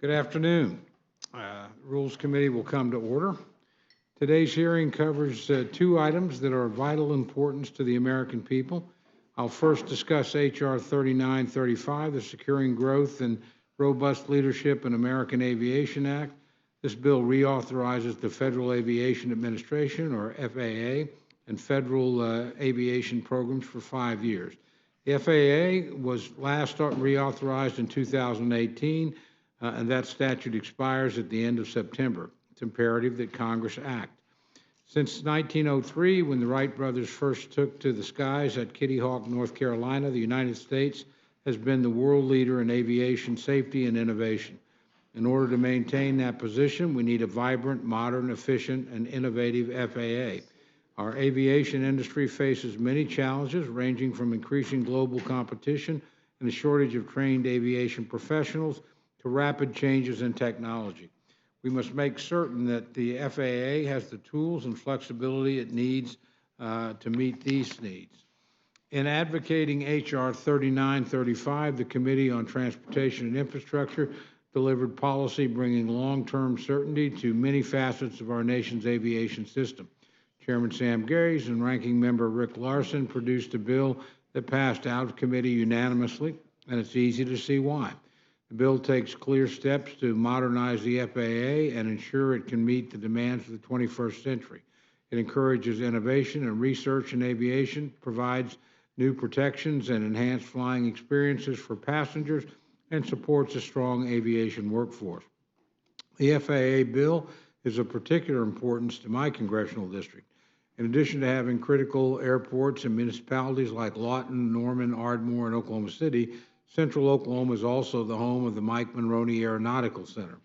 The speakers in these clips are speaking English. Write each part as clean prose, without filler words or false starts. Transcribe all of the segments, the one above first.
Good afternoon. Rules Committee will come to order. Today's hearing covers two items that are of vital importance to the American people. I'll first discuss H.R. 3935, the Securing Growth and Robust Leadership in American Aviation Act. This bill reauthorizes the Federal Aviation Administration, or FAA, and federal aviation programs for 5 years. The FAA was last reauthorized in 2018, and that statute expires at the end of September. It's imperative that Congress act. Since 1903, when the Wright brothers first took to the skies at Kitty Hawk, North Carolina, the United States has been the world leader in aviation safety and innovation. In order to maintain that position, we need a vibrant, modern, efficient, and innovative FAA. Our aviation industry faces many challenges, ranging from increasing global competition and the shortage of trained aviation professionals to rapid changes in technology. We must make certain that the FAA has the tools and flexibility it needs to meet these needs. In advocating H.R. 3935, the Committee on Transportation and Infrastructure delivered policy bringing long-term certainty to many facets of our nation's aviation system. Chairman Sam Garys and Ranking Member Rick Larsen produced a bill that passed out of committee unanimously, and it's easy to see why. The bill takes clear steps to modernize the FAA and ensure it can meet the demands of the 21st century. It encourages innovation and research in aviation, provides new protections and enhanced flying experiences for passengers, and supports a strong aviation workforce. The FAA bill is of particular importance to my congressional district. In addition to having critical airports in municipalities like Lawton, Norman, Ardmore, and Oklahoma City, Central Oklahoma is also the home of the Mike Monroney Aeronautical Center.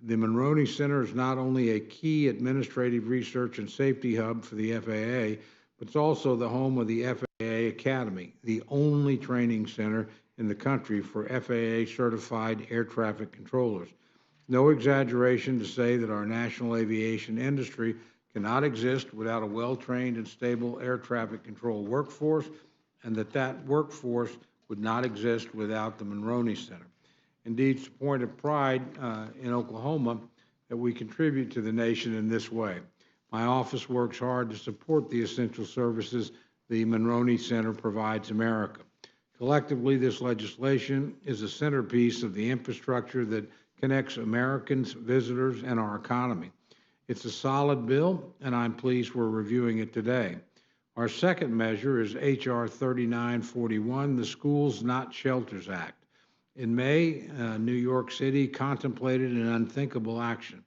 The Monroney Center is not only a key administrative research and safety hub for the FAA, but it's also the home of the FAA Academy, the only training center in the country for FAA-certified air traffic controllers. No exaggeration to say that our national aviation industry cannot exist without a well-trained and stable air traffic control workforce, and that workforce would not exist without the Monroney Center. Indeed, it's a point of pride in Oklahoma that we contribute to the nation in this way. My office works hard to support the essential services the Monroney Center provides America. Collectively, this legislation is a centerpiece of the infrastructure that connects Americans, visitors, and our economy. It's a solid bill, and I'm pleased we're reviewing it today. Our second measure is H.R. 3941, the Schools Not Shelters Act. In May, New York City contemplated an unthinkable action.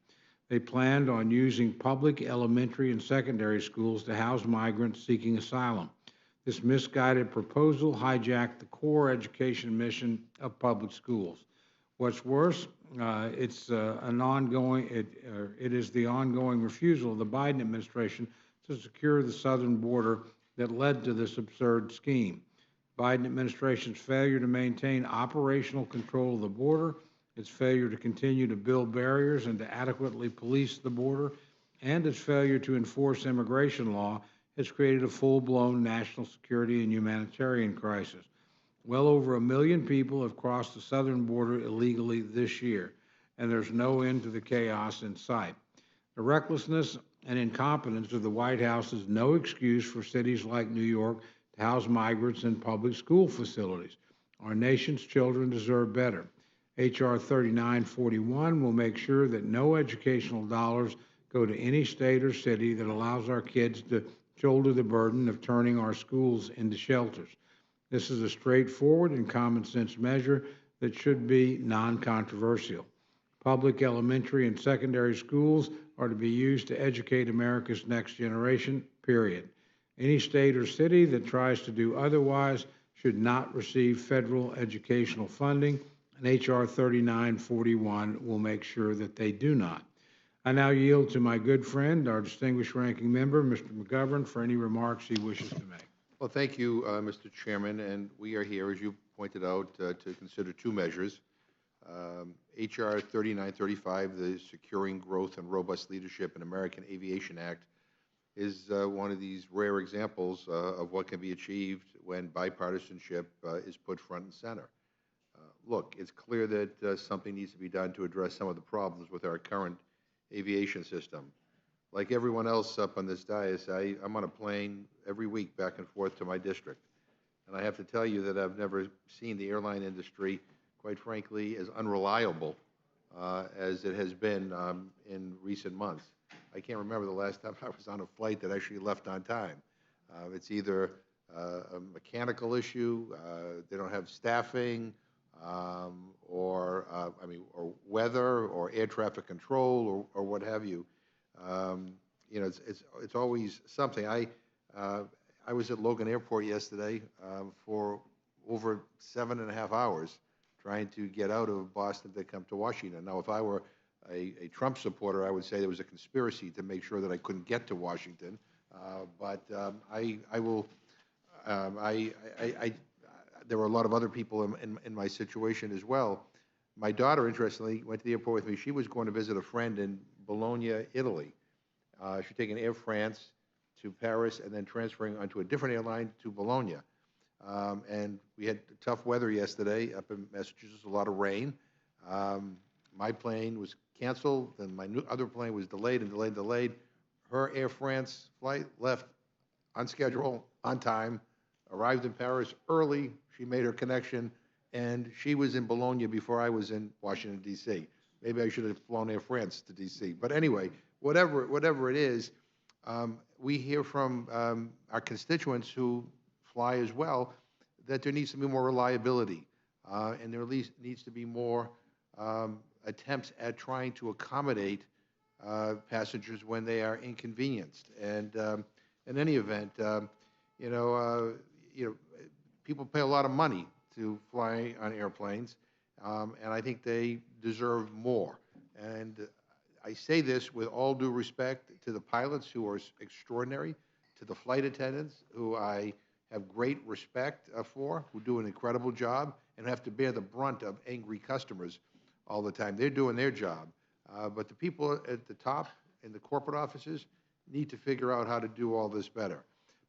They planned on using public elementary and secondary schools to house migrants seeking asylum. This misguided proposal hijacked the core education mission of public schools. What's worse, it is the ongoing refusal of the Biden administration to secure the southern border that led to this absurd scheme. Biden administration's failure to maintain operational control of the border, its failure to continue to build barriers and to adequately police the border, and its failure to enforce immigration law has created a full-blown national security and humanitarian crisis. Well over 1 million people have crossed the southern border illegally this year, and there's no end to the chaos in sight. The recklessness and incompetence of the White House is no excuse for cities like New York to house migrants in public school facilities. Our nation's children deserve better. H.R. 3941 will make sure that no educational dollars go to any state or city that allows our kids to shoulder the burden of turning our schools into shelters. This is a straightforward and common sense measure that should be non-controversial. Public elementary and secondary schools are to be used to educate America's next generation, period. Any state or city that tries to do otherwise should not receive federal educational funding, and H.R. 3941 will make sure that they do not. I now yield to my good friend, our distinguished ranking member, Mr. McGovern, for any remarks he wishes to make. Well, thank you, Mr. Chairman, and we are here, as you pointed out, to consider two measures. H.R. 3935, the Securing Growth and Robust Leadership in American Aviation Act, is one of these rare examples of what can be achieved when bipartisanship is put front and center. Look, it's clear that something needs to be done to address some of the problems with our current aviation system. Like everyone else up on this dais, I'm on a plane every week back and forth to my district. And I have to tell you that I've never seen the airline industry, quite frankly, as unreliable as it has been in recent months. I can't remember the last time I was on a flight that actually left on time. It's either a mechanical issue, they don't have staffing, or weather, or air traffic control, or what have you. You know, it's always something. I was at Logan Airport yesterday for over 7.5 hours trying to get out of Boston to come to Washington. Now, if I were a Trump supporter, I would say there was a conspiracy to make sure that I couldn't get to Washington. There were a lot of other people in my situation as well. My daughter, interestingly, went to the airport with me. She was going to visit a friend in Bologna, Italy. She'd taken Air France to Paris and then transferring onto a different airline to Bologna. And we had tough weather yesterday up in Massachusetts, a lot of rain. My plane was canceled, and my other plane was delayed and delayed and delayed. Her Air France flight left on schedule, on time, arrived in Paris early. She made her connection, and she was in Bologna before I was in Washington, D.C. Maybe I should have flown Air France to D.C. But anyway, whatever it is, we hear from our constituents who fly as well that there needs to be more reliability, and there at least needs to be more attempts at trying to accommodate passengers when they are inconvenienced. And in any event, people pay a lot of money to fly on airplanes, and I think they deserve more. And I say this with all due respect to the pilots, who are extraordinary, to the flight attendants, who I have great respect for, who do an incredible job and have to bear the brunt of angry customers all the time. They're doing their job. But the people at the top in the corporate offices need to figure out how to do all this better.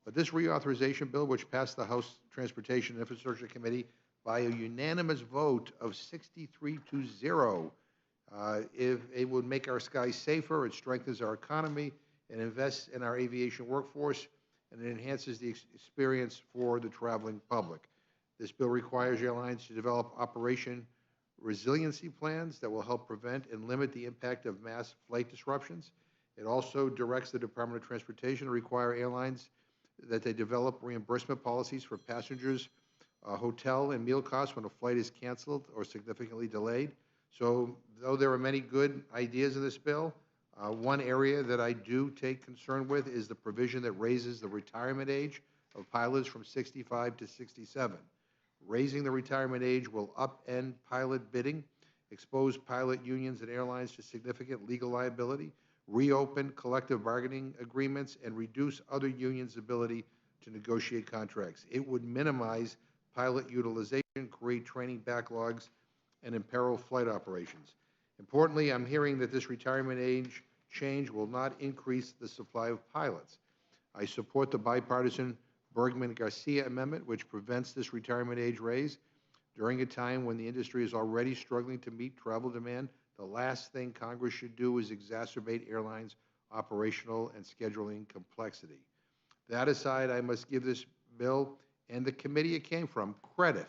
But this reauthorization bill, which passed the House Transportation and Infrastructure Committee by a unanimous vote of 63-0, if it would make our skies safer, it strengthens our economy, and invests in our aviation workforce, and it enhances the experience for the traveling public. This bill requires airlines to develop operation resiliency plans that will help prevent and limit the impact of mass flight disruptions. It also directs the Department of Transportation to require airlines that they develop reimbursement policies for passengers, hotel and meal costs when a flight is canceled or significantly delayed. So, though there are many good ideas in this bill, one area that I do take concern with is the provision that raises the retirement age of pilots from 65 to 67. Raising the retirement age will upend pilot bidding, expose pilot unions and airlines to significant legal liability, reopen collective bargaining agreements, and reduce other unions' ability to negotiate contracts. It would minimize pilot utilization, create training backlogs, and imperil flight operations. Importantly, I'm hearing that this retirement age change will not increase the supply of pilots. I support the bipartisan Bergman-Garcia amendment, which prevents this retirement age raise. During a time when the industry is already struggling to meet travel demand, the last thing Congress should do is exacerbate airlines' operational and scheduling complexity. That aside, I must give this bill and the committee it came from credit.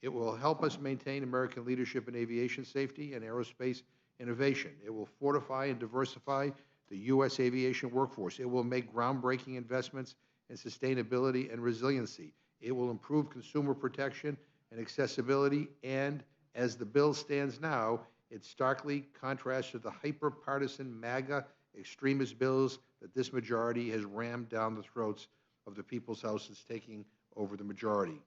It will help us maintain American leadership in aviation safety and aerospace innovation. It will fortify and diversify the U.S. aviation workforce. It will make groundbreaking investments in sustainability and resiliency. It will improve consumer protection and accessibility, and as the bill stands now, it starkly contrasts to the hyper-partisan MAGA extremist bills that this majority has rammed down the throats of the people's House that's taking over the majority.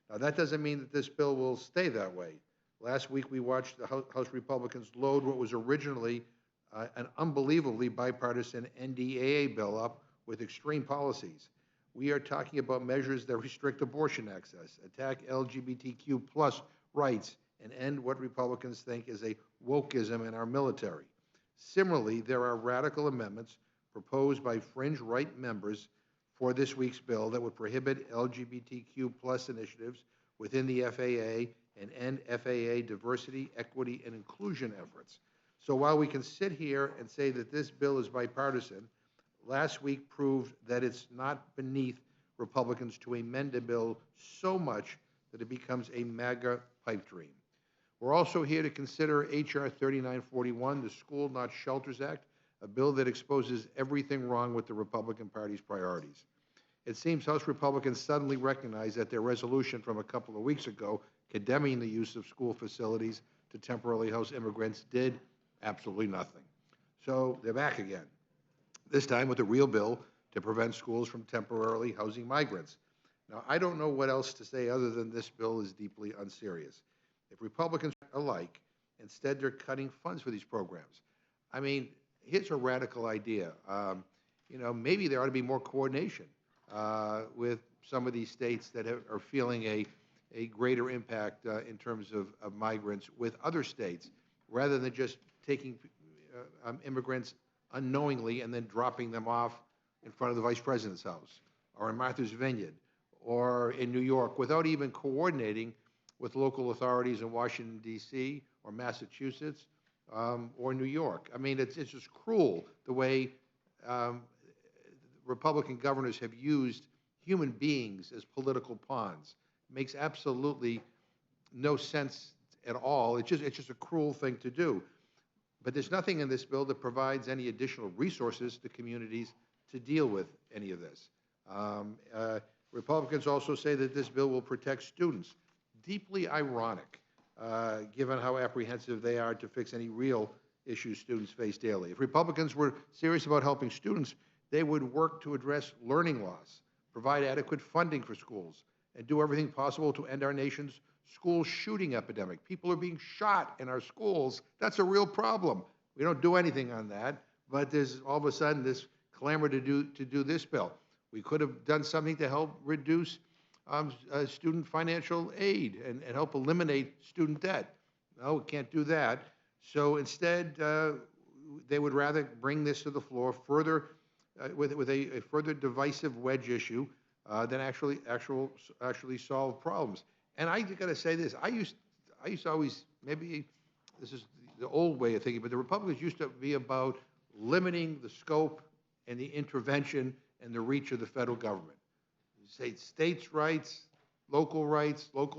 Now, that doesn't mean that this bill will stay that way. Last week, we watched the House Republicans load what was originally an unbelievably bipartisan NDAA bill up with extreme policies. We are talking about measures that restrict abortion access, attack LGBTQ+ rights, and end what Republicans think is a wokeism in our military. Similarly, there are radical amendments proposed by fringe right members for this week's bill that would prohibit LGBTQ+ initiatives within the FAA and end FAA diversity, equity, and inclusion efforts. So while we can sit here and say that this bill is bipartisan, last week proved that it's not beneath Republicans to amend a bill so much that it becomes a MAGA pipe dream. We're also here to consider H.R. 3941, the School Not Shelters Act, a bill that exposes everything wrong with the Republican Party's priorities. It seems House Republicans suddenly recognize that their resolution from a couple of weeks ago condemning the use of school facilities to temporarily house immigrants did absolutely nothing. So they're back again, this time with a real bill to prevent schools from temporarily housing migrants. Now, I don't know what else to say other than this bill is deeply unserious. If Republicans are alike, instead they're cutting funds for these programs. I mean, here's a radical idea. Maybe there ought to be more coordination with some of these states that are feeling a greater impact in terms of migrants with other states, rather than just taking immigrants unknowingly and then dropping them off in front of the Vice President's house, or in Martha's Vineyard, or in New York, without even coordinating with local authorities in Washington, D.C., or Massachusetts, or New York. I mean, it's just cruel the way Republican governors have used human beings as political pawns. It makes absolutely no sense at all. It's just a cruel thing to do. But there's nothing in this bill that provides any additional resources to communities to deal with any of this. Republicans also say that this bill will protect students. Deeply ironic, given how apprehensive they are to fix any real issues students face daily. If Republicans were serious about helping students, they would work to address learning loss, provide adequate funding for schools, and do everything possible to end our nation's school shooting epidemic. People are being shot in our schools. That's a real problem. We don't do anything on that, but there's all of a sudden this clamor to do this bill. We could have done something to help reduce student financial aid and help eliminate student debt. No, we can't do that. So instead, they would rather bring this to the floor further with a further divisive wedge issue than actually solve problems. And I got to say this: I used to always, maybe this is the old way of thinking, but the Republicans used to be about limiting the scope and the intervention and the reach of the federal government. Say states' rights, local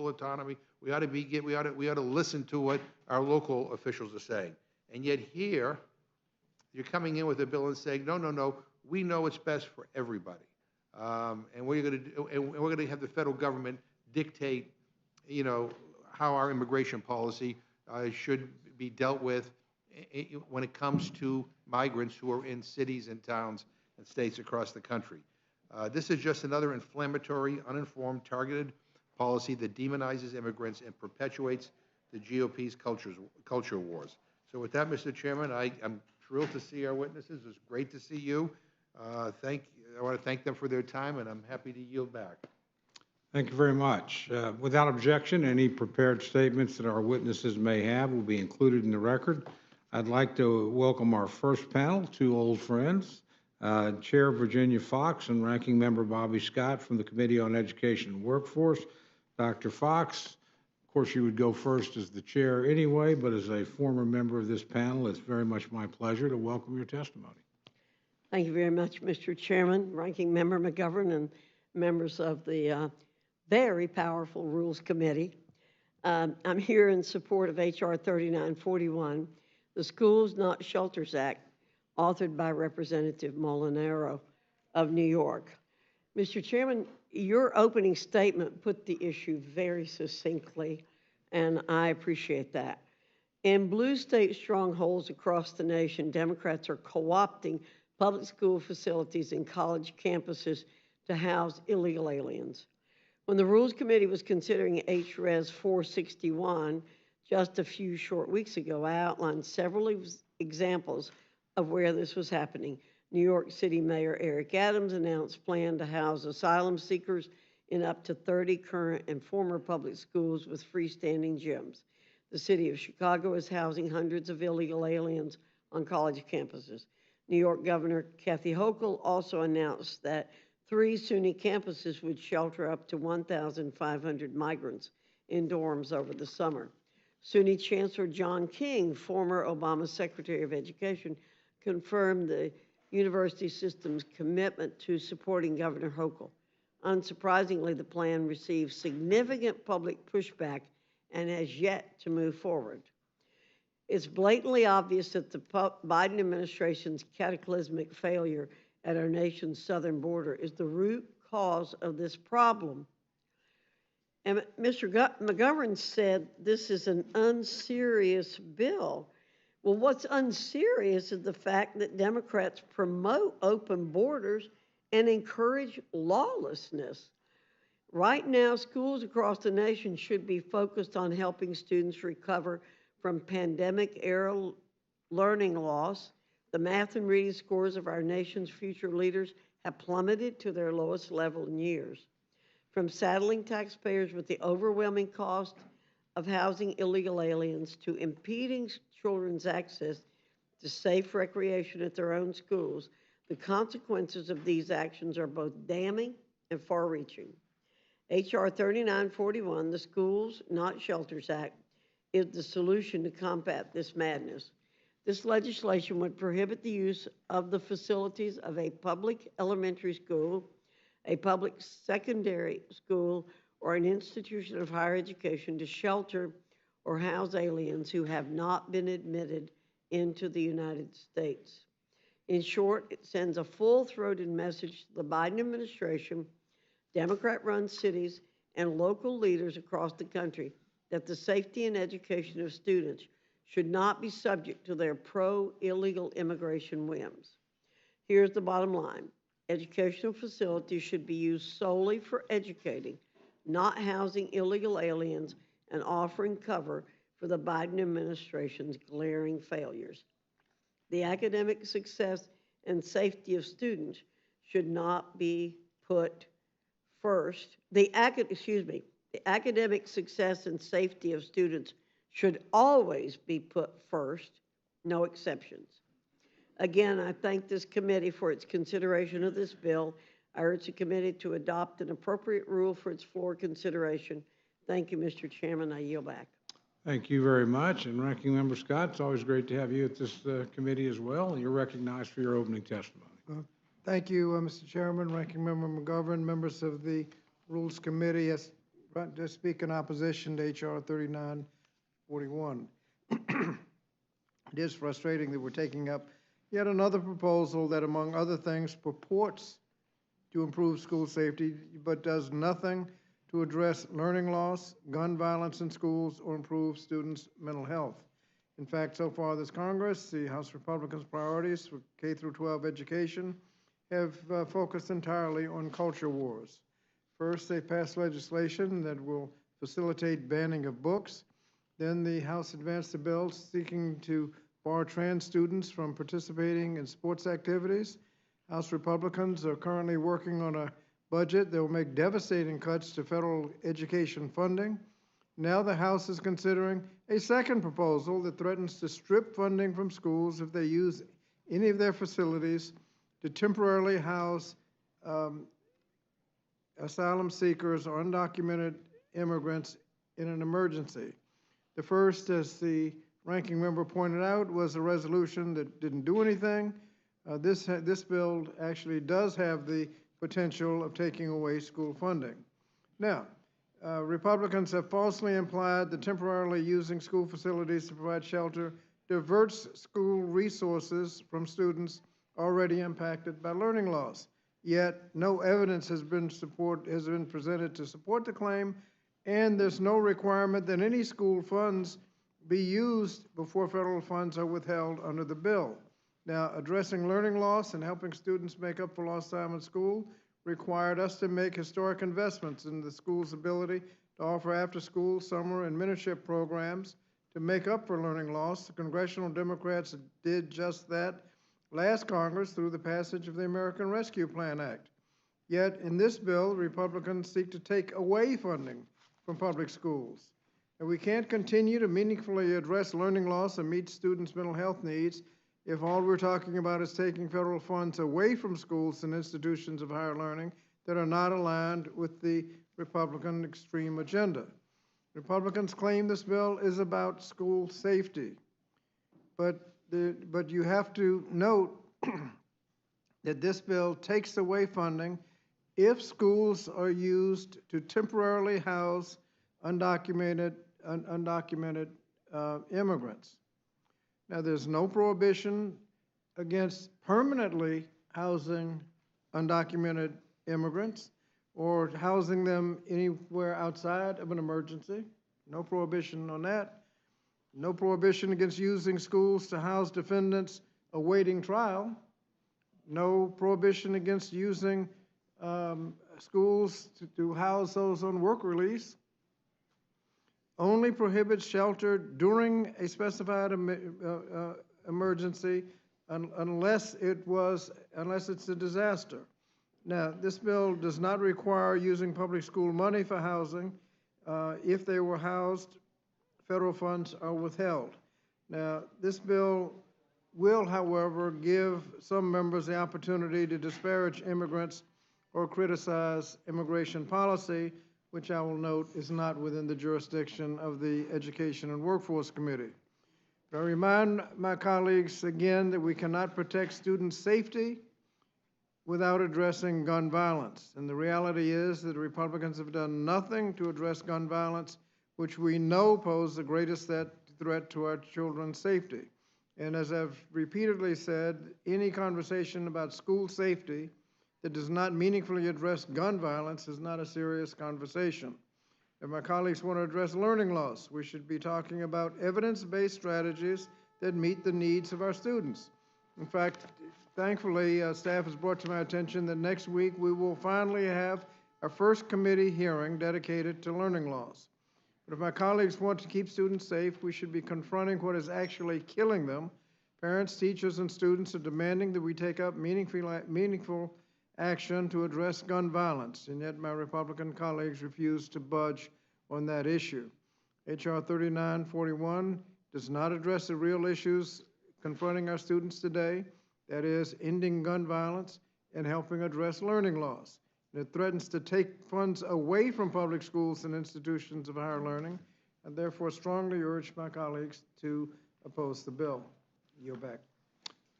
autonomy. We ought to listen to what our local officials are saying. And yet here, you're coming in with a bill and saying, no, we know it's best for everybody, and we're going to have the federal government dictate, how our immigration policy should be dealt with when it comes to migrants who are in cities and towns and states across the country. This is just another inflammatory, uninformed, targeted policy that demonizes immigrants and perpetuates the GOP's culture wars. So with that, Mr. Chairman, I'm thrilled to see our witnesses. It's great to see you. I want to thank them for their time, and I'm happy to yield back. Thank you very much. Without objection, any prepared statements that our witnesses may have will be included in the record. I'd like to welcome our first panel, two old friends, Chair Virginia Fox and Ranking Member Bobby Scott from the Committee on Education and Workforce. Dr. Fox, of course, you would go first as the chair anyway, but as a former member of this panel, it's very much my pleasure to welcome your testimony. Thank you very much, Mr. Chairman, Ranking Member McGovern, and members of the very powerful Rules Committee. I'm here in support of H.R. 3941, the Schools Not Shelters Act, authored by Representative Molinaro of New York. Mr. Chairman, your opening statement put the issue very succinctly, and I appreciate that. In blue state strongholds across the nation, Democrats are co-opting public school facilities and college campuses to house illegal aliens. When the Rules Committee was considering H.Res. 461 just a few short weeks ago, I outlined several examples of where this was happening. New York City Mayor Eric Adams announced plan to house asylum seekers in up to 30 current and former public schools with freestanding gyms. The city of Chicago is housing hundreds of illegal aliens on college campuses. New York Governor Kathy Hochul also announced that 3 SUNY campuses would shelter up to 1,500 migrants in dorms over the summer. SUNY Chancellor John King, former Obama Secretary of Education, confirmed the university system's commitment to supporting Governor Hochul. Unsurprisingly, the plan received significant public pushback and has yet to move forward. It's blatantly obvious that the Biden administration's cataclysmic failure at our nation's southern border is the root cause of this problem. And Mr. McGovern said this is an unserious bill. Well, what's unserious is the fact that Democrats promote open borders and encourage lawlessness. Right now, schools across the nation should be focused on helping students recover from pandemic-era learning loss. The math and reading scores of our nation's future leaders have plummeted to their lowest level in years. From saddling taxpayers with the overwhelming cost of housing illegal aliens to impeding children's access to safe recreation at their own schools, the consequences of these actions are both damning and far-reaching. H.R. 3941, the Schools Not Shelters Act, is the solution to combat this madness. This legislation would prohibit the use of the facilities of a public elementary school, a public secondary school, or an institution of higher education to shelter or house aliens who have not been admitted into the United States. In short, it sends a full-throated message to the Biden administration, Democrat-run cities, and local leaders across the country that the safety and education of students should not be subject to their pro-illegal immigration whims. Here's the bottom line. Educational facilities should be used solely for educating, not housing illegal aliens and offering cover for the Biden administration's glaring failures. The academic success and safety of students should not be put first. The academic success and safety of students should always be put first, no exceptions. Again, I thank this committee for its consideration of this bill. I urge the committee to adopt an appropriate rule for its floor consideration. Thank you, Mr. Chairman. I yield back. Thank you very much. And Ranking Member Scott, it's always great to have you at this committee as well. You're recognized for your opening testimony. Thank you, Mr. Chairman, Ranking Member McGovern, members of the Rules Committee. Yes, to speak in opposition to H.R. 3941. It is frustrating that we're taking up yet another proposal that, among other things, purports to improve school safety, but does nothing to address learning loss, gun violence in schools, or improve students' mental health. In fact, so far this Congress, the House Republicans' priorities for K through 12 education have focused entirely on culture wars. First, they passed legislation that will facilitate banning of books. Then the House advanced a bill seeking to bar trans students from participating in sports activities. House Republicans are currently working on a budget that will make devastating cuts to federal education funding. Now the House is considering a second proposal that threatens to strip funding from schools if they use any of their facilities to temporarily house asylum seekers or undocumented immigrants in an emergency. The first, as the ranking member pointed out, was a resolution that didn't do anything. This bill actually does have the potential of taking away school funding. Now, Republicans have falsely implied that temporarily using school facilities to provide shelter diverts school resources from students already impacted by learning loss. Yet, no evidence has been presented to support the claim, and there's no requirement that any school funds be used before federal funds are withheld under the bill. Now, addressing learning loss and helping students make up for lost time in school required us to make historic investments in the school's ability to offer after-school, summer, and mentorship programs to make up for learning loss. The congressional Democrats did just that last Congress through the passage of the American Rescue Plan Act. Yet, in this bill, Republicans seek to take away funding from public schools. And we can't continue to meaningfully address learning loss and meet students' mental health needs if all we're talking about is taking federal funds away from schools and institutions of higher learning that are not aligned with the Republican extreme agenda. Republicans claim this bill is about school safety. But you have to note that this bill takes away funding if schools are used to temporarily house undocumented immigrants. Now, there's no prohibition against permanently housing undocumented immigrants or housing them anywhere outside of an emergency. No prohibition on that. No prohibition against using schools to house defendants awaiting trial. No prohibition against using schools to house those on work release. Only prohibits shelter during a specified emergency unless it's a disaster. Now, this bill does not require using public school money for housing. If they were housed, federal funds are withheld. Now, this bill will, however, give some members the opportunity to disparage immigrants or criticize immigration policy, which I will note is not within the jurisdiction of the Education and Workforce Committee. I remind my colleagues again that we cannot protect student safety without addressing gun violence. And the reality is that Republicans have done nothing to address gun violence, which we know pose the greatest threat to our children's safety. And as I've repeatedly said, any conversation about school safety that does not meaningfully address gun violence is not a serious conversation. If my colleagues want to address learning loss, we should be talking about evidence-based strategies that meet the needs of our students. In fact, thankfully, staff has brought to my attention that next week we will finally have our first committee hearing dedicated to learning loss. But if my colleagues want to keep students safe, we should be confronting what is actually killing them. Parents, teachers, and students are demanding that we take up meaningful action to address gun violence, and yet my Republican colleagues refuse to budge on that issue. H.R. 3941 does not address the real issues confronting our students today, that is, ending gun violence and helping address learning loss. It threatens to take funds away from public schools and institutions of higher learning, and therefore strongly urge my colleagues to oppose the bill. Yield back.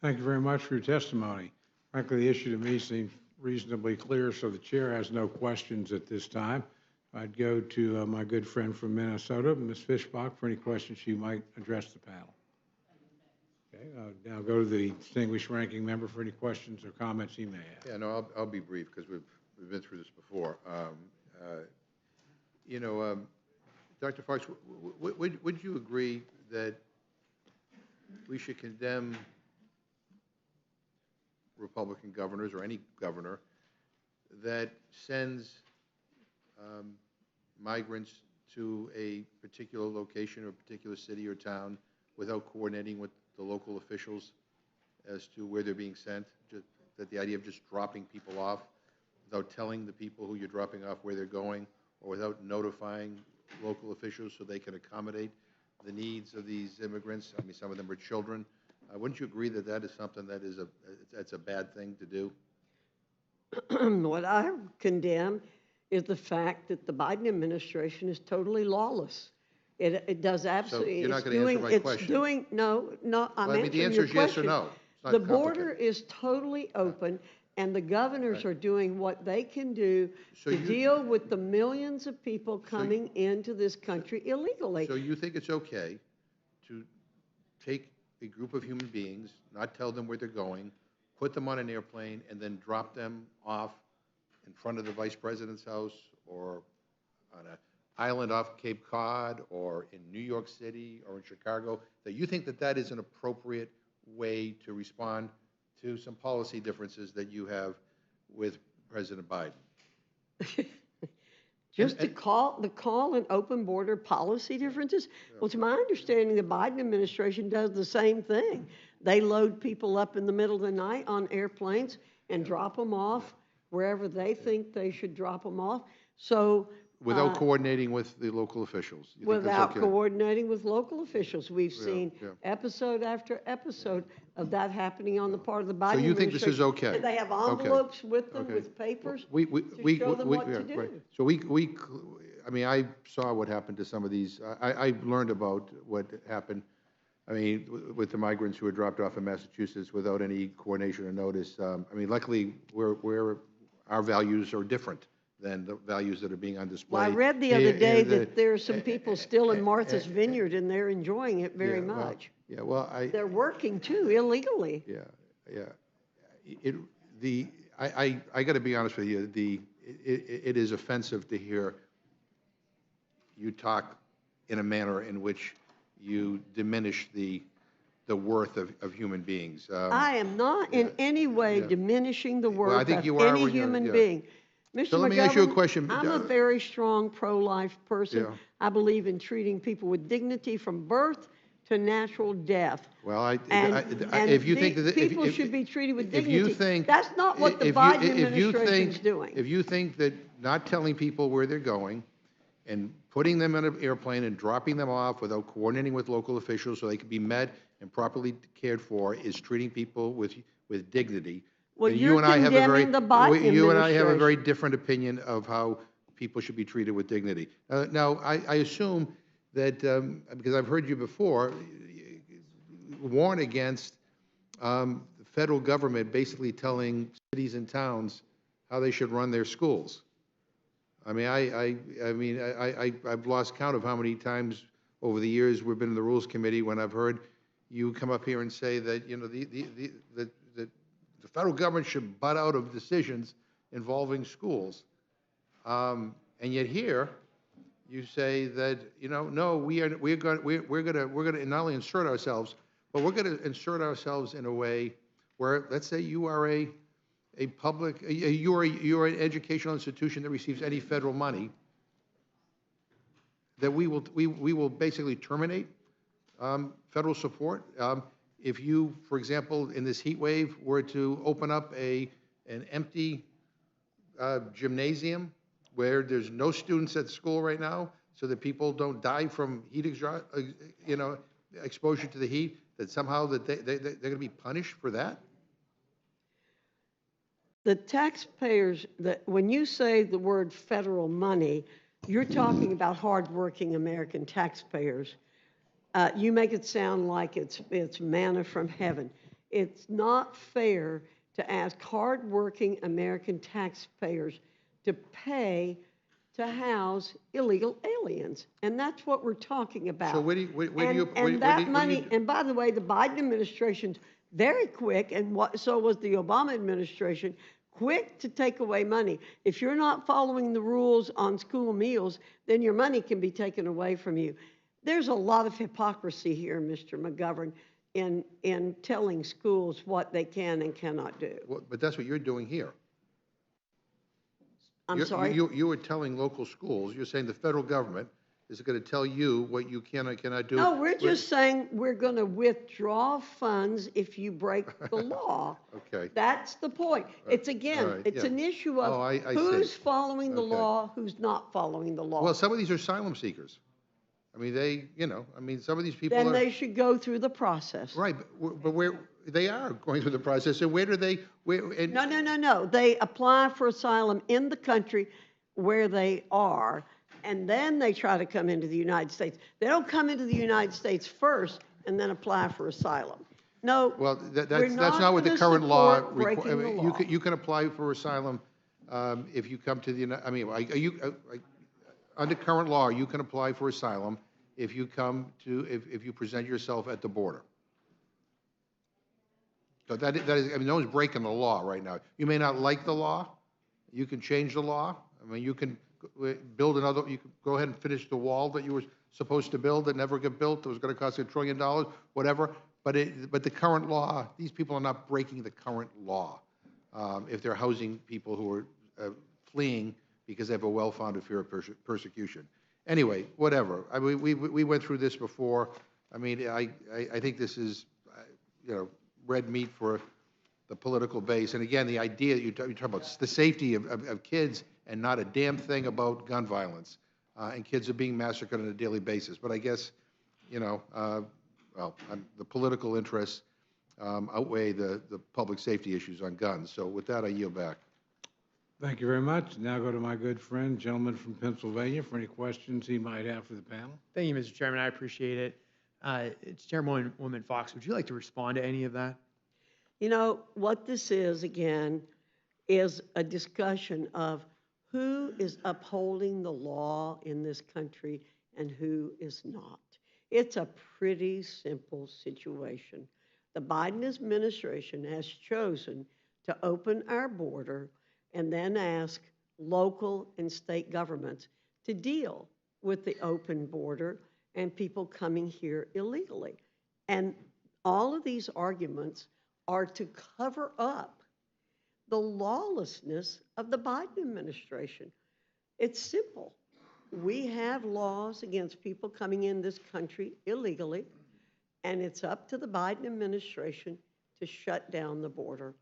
Thank you very much for your testimony. Frankly, the issue to me seems reasonably clear, so the chair has no questions at this time. I'd go to my good friend from Minnesota, Ms. Fishbach, for any questions she might address the panel. Okay, now go to the distinguished ranking member for any questions or comments he may have. Yeah, no, I'll be brief because we've been through this before. Dr. Fox, would you agree that we should condemn Republican governors or any governor that sends migrants to a particular location or a particular city or town without coordinating with the local officials as to where they're being sent? That the idea of just dropping people off without telling the people who you're dropping off where they're going, or without notifying local officials so they can accommodate the needs of these immigrants? I mean, some of them are children. Wouldn't you agree that that is something that is that's a bad thing to do? What I condemn is the fact that the Biden administration is totally lawless. It does absolutely. So you're not going to answer my question. No. I'm well, I mean, the answer is yes or no. It's not the border is totally open, and the governors are doing what they can do to deal with the millions of people coming into this country illegally. So you think it's okay to take a group of human beings, not tell them where they're going, put them on an airplane, and then drop them off in front of the vice president's house or on an island off Cape Cod or in New York City or in Chicago, that you think that that is an appropriate way to respond to some policy differences that you have with President Biden? To call an open border policy differences? Well, to my understanding, the Biden administration does the same thing. They load people up in the middle of the night on airplanes and drop them off wherever they think they should drop them off. So without coordinating with the local officials? Without coordinating with local officials. We've seen episode after episode of that happening on the part of the Biden administration. So you think this is okay? They have envelopes with them with papers to show them what to do. So I mean, I saw what happened to some of these. I learned about what happened, I mean, with the migrants who were dropped off in Massachusetts without any coordination or notice. I mean, luckily, our values are different than the values that are being on display. Well, I read the other day that there are some people still in Martha's Vineyard, and they're enjoying it very much. Yeah, well, They're working, too, illegally. yeah. I got to be honest with you, it is offensive to hear you talk in a manner in which you diminish the worth of human beings. I am not in any way diminishing the Well, I worth think of you are any when you're- human yeah. being. Mr. So let me ask you a McGovern, question. I'm a very strong pro-life person. Yeah. I believe in treating people with dignity from birth to natural death. Well, And if you think that people should be treated with if you dignity. think That's not what the if Biden you administration is think doing. if you think that not telling people where they're going and putting them in an airplane and dropping them off without coordinating with local officials so they can be met and properly cared for is treating people with dignity. Well, then you're condemning the Biden you and I have a very administration. different opinion of how people should be treated with dignity. Now, I assume that, because I've heard you before, warn against the federal government basically telling cities and towns how they should run their schools. I mean, I've lost count of how many times over the years we've been in the Rules Committee when I've heard you come up here and say that, you know, the federal government should butt out of decisions involving schools. And yet here, you say that, you know, no, we're going to not only insert ourselves, but we're going to insert ourselves in a way where, let's say you are a public, you're an educational institution that receives any federal money, that we will basically terminate federal support. If you, for example, in this heat wave, were to open up an empty gymnasium where there's no students at school right now, so that people don't die from heat exposure to the heat, that somehow that they're going to be punished for that? The taxpayers, when you say the word federal money, you're talking about hardworking American taxpayers. You make it sound like it's manna from heaven. It's not fair to ask hardworking American taxpayers to pay to house illegal aliens, and that's what we're talking about. So where do you, and by the way, the Biden administration's very quick, and so was the Obama administration, quick to take away money. If you're not following the rules on school meals, then your money can be taken away from you. There's a lot of hypocrisy here, Mr. McGovern, in telling schools what they can and cannot do. Well, but that's what you're doing here. I'm sorry? You were telling local schools, you're saying the federal government is going to tell you what you can and cannot do. No, we're just saying we're going to withdraw funds if you break the law. Okay. That's the point. It's all right, it's yeah. an issue of I who's see. following the Okay. law, who's not following the law. Well, some of these are asylum seekers. I mean, some of these people Then are. they should go through the process. Right, but where, they are going through the process, and where do they, No. They apply for asylum in the country where they are, and then they try to come into the United States. They don't come into the United States first and then apply for asylum. No, Well, we're that's not what the gonna current law support breaking the law. You can apply for asylum if you come to the, I mean, under current law, you can apply for asylum if you if you present yourself at the border. So that is, I mean, no one's breaking the law right now. You may not like the law. You can change the law. I mean, you can build another, you can go ahead and finish the wall that you were supposed to build that never got built, that was going to cost $1 trillion, whatever. But the current law, these people are not breaking the current law if they're housing people who are fleeing because they have a well-founded fear of persecution. Anyway, whatever. I mean, we went through this before. I mean, I think this is, red meat for the political base. And again, the idea that you're talking about the safety of kids and not a damn thing about gun violence. And kids are being massacred on a daily basis. But I guess, the political interests outweigh the public safety issues on guns. So with that, I yield back. Thank you very much. Now go to my good friend, gentleman from Pennsylvania, for any questions he might have for the panel. Thank you, Mr. Chairman. I appreciate it. It's Chairwoman Fox. Would you like to respond to any of that? You know, what this is, again, is a discussion of who is upholding the law in this country and who is not. It's a pretty simple situation. The Biden administration has chosen to open our border and then ask local and state governments to deal with the open border and people coming here illegally. And all of these arguments are to cover up the lawlessness of the Biden administration. It's simple. We have laws against people coming in this country illegally, and it's up to the Biden administration to shut down the border.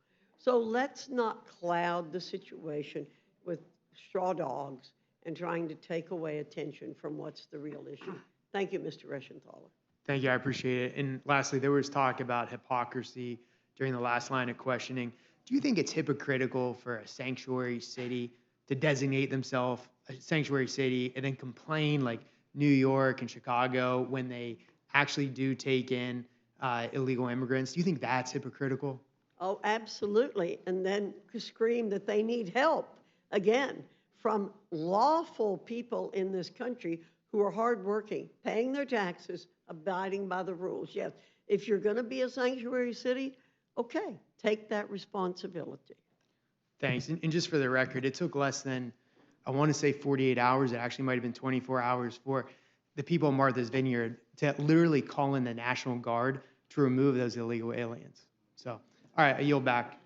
So let's not cloud the situation with straw dogs and trying to take away attention from what's the real issue. Thank you, Mr. Reschenthaler. Thank you. I appreciate it. And lastly, there was talk about hypocrisy during the last line of questioning. Do you think it's hypocritical for a sanctuary city to designate themselves a sanctuary city and then complain like New York and Chicago when they actually do take in illegal immigrants? Do you think that's hypocritical? Oh, absolutely. And then scream that they need help, again, from lawful people in this country who are hardworking, paying their taxes, abiding by the rules. Yes, if you're going to be a sanctuary city, okay, take that responsibility. Thanks. And just for the record, it took less than, I want to say 48 hours. It actually might have been 24 hours for the people of Martha's Vineyard to literally call in the National Guard to remove those illegal aliens. So, all right, I yield back.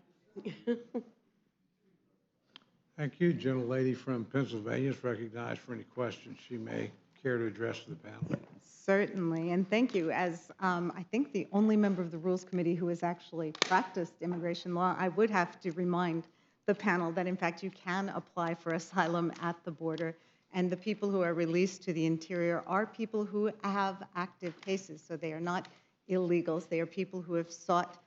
Thank you. Gentlelady from Pennsylvania is recognized for any questions she may care to address to the panel. Certainly, and thank you. As I think the only member of the Rules Committee who has actually practiced immigration law, I would have to remind the panel that, in fact, you can apply for asylum at the border, and the people who are released to the interior are people who have active cases, so they are not illegals. They are people who have sought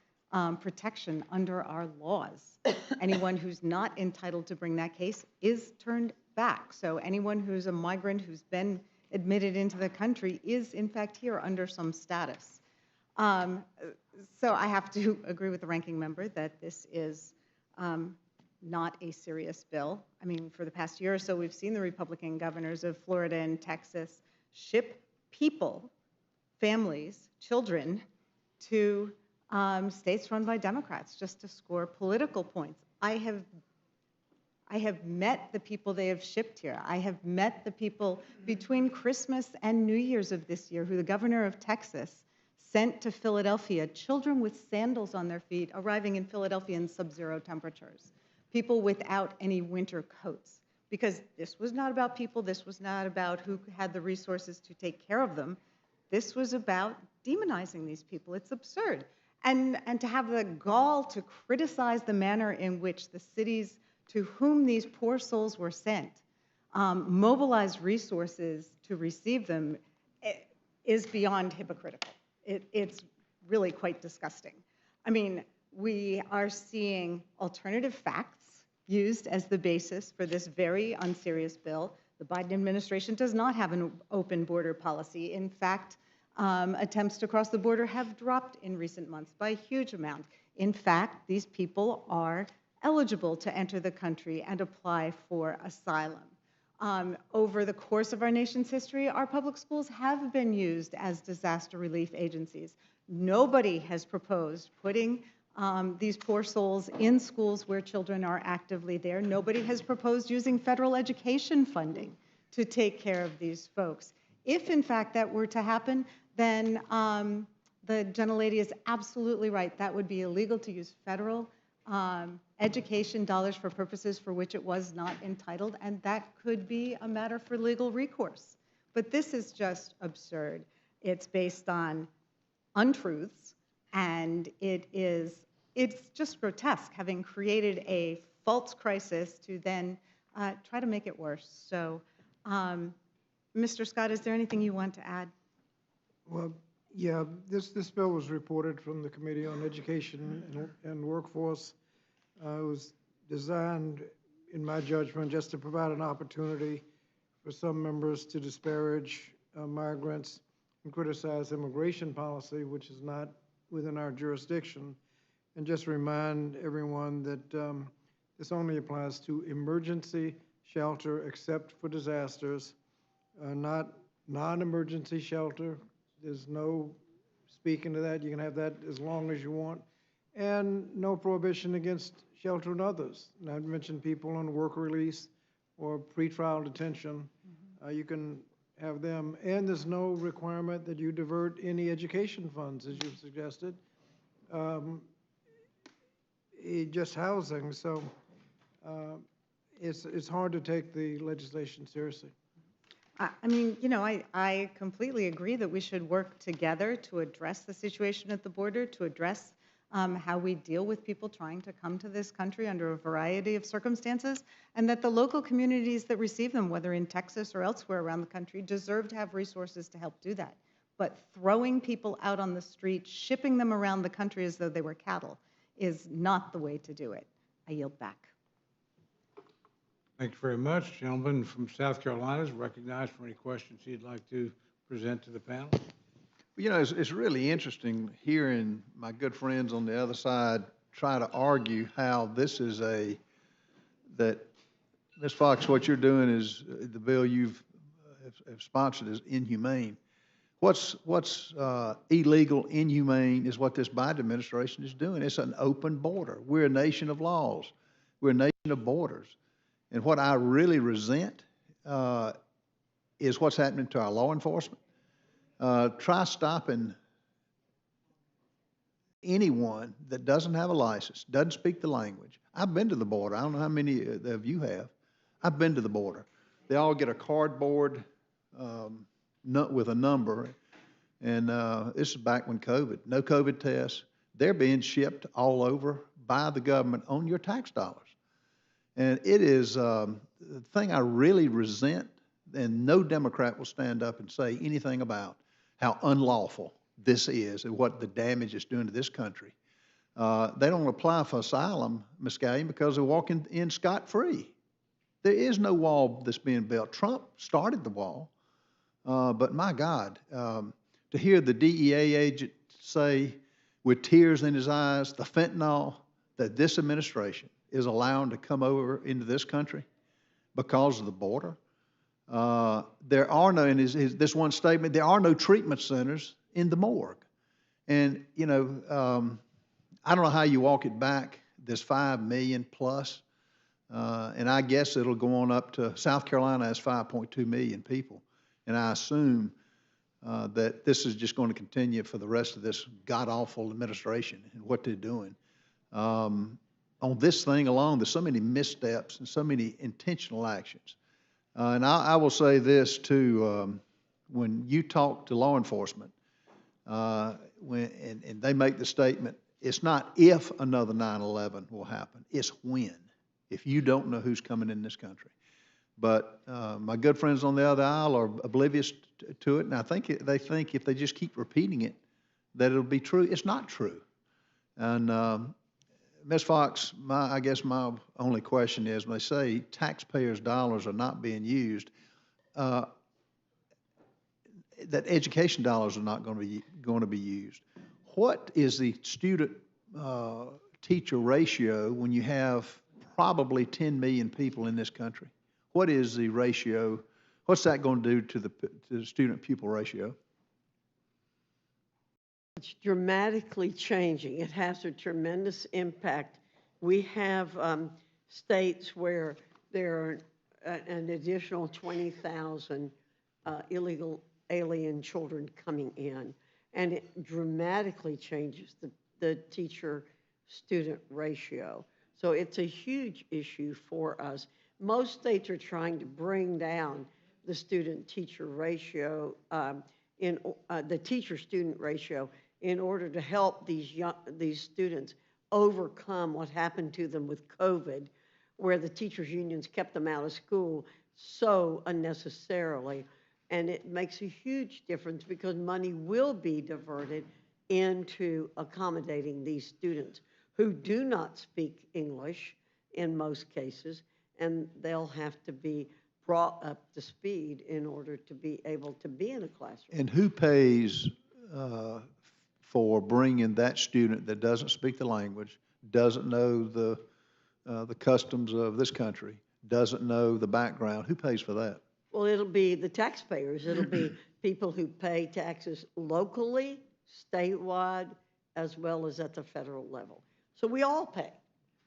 protection under our laws. Anyone who's not entitled to bring that case is turned back. So anyone who's a migrant who's been admitted into the country is, in fact, here under some status. So I have to agree with the ranking member that this is not a serious bill. I mean, for the past year or so, we've seen the Republican governors of Florida and Texas ship people, families, children, to states run by Democrats just to score political points. I have met the people they have shipped here. I have met the people between Christmas and New Year's of this year who the governor of Texas sent to Philadelphia, children with sandals on their feet arriving in Philadelphia in sub-zero temperatures, people without any winter coats. Because this was not about people, this was not about who had the resources to take care of them. This was about demonizing these people. It's absurd. And to have the gall to criticize the manner in which the cities to whom these poor souls were sent mobilized resources to receive them is beyond hypocritical. It's really quite disgusting. I mean, we are seeing alternative facts used as the basis for this very unserious bill. The Biden administration does not have an open border policy. In fact, attempts to cross the border have dropped in recent months by a huge amount. In fact, these people are eligible to enter the country and apply for asylum. Over the course of our nation's history, our public schools have been used as disaster relief agencies. Nobody has proposed putting these poor souls in schools where children are actively there. Nobody has proposed using federal education funding to take care of these folks. If, in fact, that were to happen, then the gentlelady is absolutely right. That would be illegal to use federal education dollars for purposes for which it was not entitled, and that could be a matter for legal recourse. But this is just absurd. It's based on untruths, and it's just grotesque, having created a false crisis to then try to make it worse. So, Mr. Scott, is there anything you want to add? Well, yeah, this bill was reported from the Committee on Education and Workforce. It was designed in my judgment, just to provide an opportunity for some members to disparage migrants and criticize immigration policy, which is not within our jurisdiction, and just remind everyone that this only applies to emergency shelter except for disasters, not non-emergency shelter. There's no speaking to that. You can have that as long as you want. And no prohibition against sheltering others. And I'd mentioned people on work release or pretrial detention. You can have them. And there's no requirement that you divert any education funds, as you've suggested. Just housing. So it's hard to take the legislation seriously. I mean, you know, I completely agree that we should work together to address the situation at the border, to address how we deal with people trying to come to this country under a variety of circumstances, and that the local communities that receive them, whether in Texas or elsewhere around the country, deserve to have resources to help do that. But throwing people out on the street, shipping them around the country as though they were cattle, is not the way to do it. I yield back. Thank you very much. Gentleman from South Carolina is recognized for any questions he'd like to present to the panel. You know, it's really interesting hearing my good friends on the other side try to argue how this is that, Ms. Fox, what you're doing is, the bill you've have sponsored is inhumane. What's illegal, inhumane is what this Biden administration is doing. It's an open border. We're a nation of laws. We're a nation of borders. And what I really resent is what's happening to our law enforcement. Try stopping anyone that doesn't have a license, doesn't speak the language. I've been to the border. I don't know how many of you have. I've been to the border. They all get a cardboard with a number, and this is back when COVID, no COVID tests. They're being shipped all over by the government on your tax dollars. And it is the thing I really resent, and no Democrat will stand up and say anything about how unlawful this is and what the damage it's doing to this country. They don't apply for asylum, Ms. Gallion, because they're walking in scot-free. There is no wall that's being built. Trump started the wall, but my God, to hear the DEA agent say with tears in his eyes, the fentanyl that this administration is allowing to come over into this country because of the border. There are no, in this one statement, there are no treatment centers in the morgue. And, you know, I don't know how you walk it back, this 5 million plus, and I guess it'll go on up to, South Carolina has 5.2 million people. And I assume that this is just going to continue for the rest of this god-awful administration and what they're doing. On this thing alone, there's so many missteps and so many intentional actions. And I will say this, too. When you talk to law enforcement, and they make the statement, it's not if another 9/11 will happen, it's when, if you don't know who's coming in this country. But my good friends on the other aisle are oblivious to it, and I think they think if they just keep repeating it, that it'll be true. It's not true. And Ms. Fox, I guess my only question is, when they say taxpayers' dollars are not being used, that education dollars are not going to be used. What is the student teacher ratio when you have probably 10 million people in this country? What is the ratio? What's that going to do to the student pupil ratio? It's dramatically changing. It has a tremendous impact. We have states where there are an additional 20,000 illegal alien children coming in, and it dramatically changes the teacher-student ratio. So it's a huge issue for us. Most states are trying to bring down the student-teacher ratio, the teacher-student ratio, in order to help these students overcome what happened to them with COVID, where the teachers' unions kept them out of school so unnecessarily. And it makes a huge difference because money will be diverted into accommodating these students who do not speak English in most cases, and they'll have to be brought up to speed in order to be able to be in a classroom. And who pays for bringing that student that doesn't speak the language, doesn't know the customs of this country, doesn't know the background? Who pays for that? Well, it'll be the taxpayers. It'll be people who pay taxes locally, statewide, as well as at the federal level. So we all pay,